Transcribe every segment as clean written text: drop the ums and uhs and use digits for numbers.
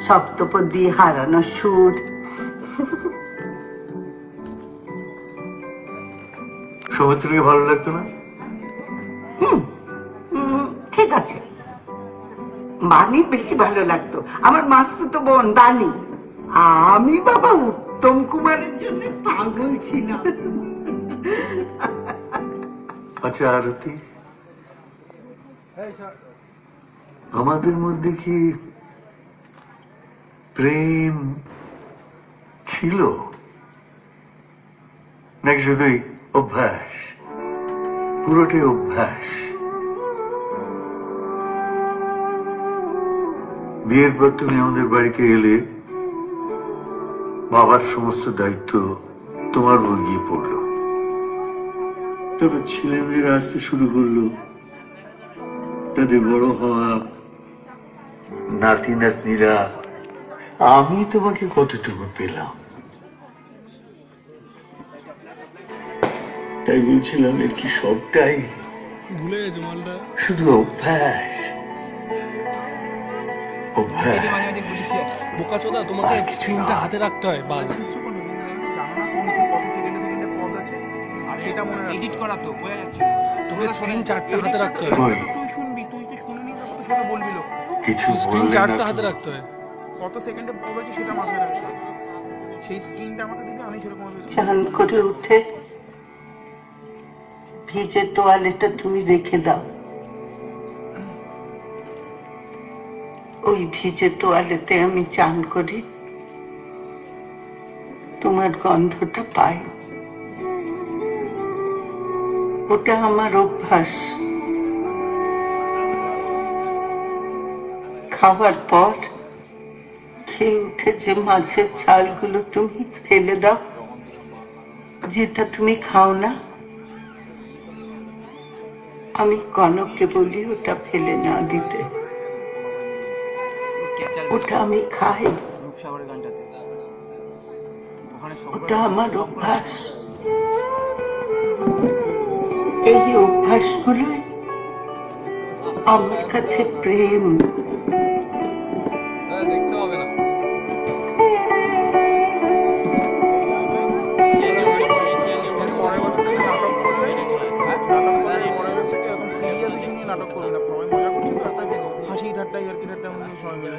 সপ্তপদী হারানো সুর। সৌমিত্রকে ভালো লাগতো না? ঠিক আছে, বাণী বেশি ভালো লাগতো, আমার মাসতুতো বোন বাণী। আমি বাবা উত্তম কুমারের জন্য পাগল ছিলাম। আচ্ছা আরতি, আমাদের মধ্যে কি প্রেম ছিল নাকি শুধুই অভ্যাস? পুরোটাই অভ্যাস। বিয়ের পর তুমি আমাদের বাড়িতে এলে, বাবার সমস্ত দায়িত্ব তোমার উপর গিয়ে পড়লো। তারপর ছেলে মেয়েরা আসতে শুরু করলো, তাদের বড় হওয়া, নাতি নাতনিরা। আমি তোমাকে কতটুকু পেলাম? তাই বলছিলাম কি সবটাই ভুলে গেছে মালটা, শুধু অভ্যাস। অভ্যাস। বোকাচোদা, তোমাকে স্ক্রিনটা হাতে রাখতে হয়। বাল এডিট করা তো বোঝা যাচ্ছে, তোকে স্ক্রিন চারটা হাতে রাখতে হয়। তুই শুনবি, তুই তো শুনে নিয়ে কত সময় বলবি লোক, কিছু স্ক্রিন বললে চারটা না হাতে তো। রাখতে হয়। কত সেকেন্ডে বলেছে সেটা মাথায় রাখতে হবে। সেই স্ক্রিনটা আমাকে দিবি, আমি সেরকম চান করে উঠে ভিজে তোয়ালেটা তুমি রেখে দাও। ওই ভিজে তোয়ালেতে আমি চান করি, তোমার গন্ধটা পাই। ওটা আমার অভ্যাস। খাওয়ার পর খেয়ে উঠে যে মাছের ছালগুলো তুমি ফেলে দাও, যেটা তুমি খাও না, আমি কনককে বলি ওটা ফেলে না দিতে। ওটা আমি খাই, রূপসাগরের গানটাতে ওখানে ওটা আমার অভ্যাস। এই অভ্যাসগুলোই আমার কাছে প্রেম। দেখতে হবে না। নাটক করবি না, সবাই মজা করছি, হাসি ঠাট্টা ইয়ার্কি ঠাট্টা,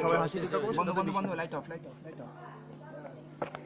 সবাই হাসি ঠাট্টা করছি। বন্ধ বন্ধ বন্ধ, light off light off light off.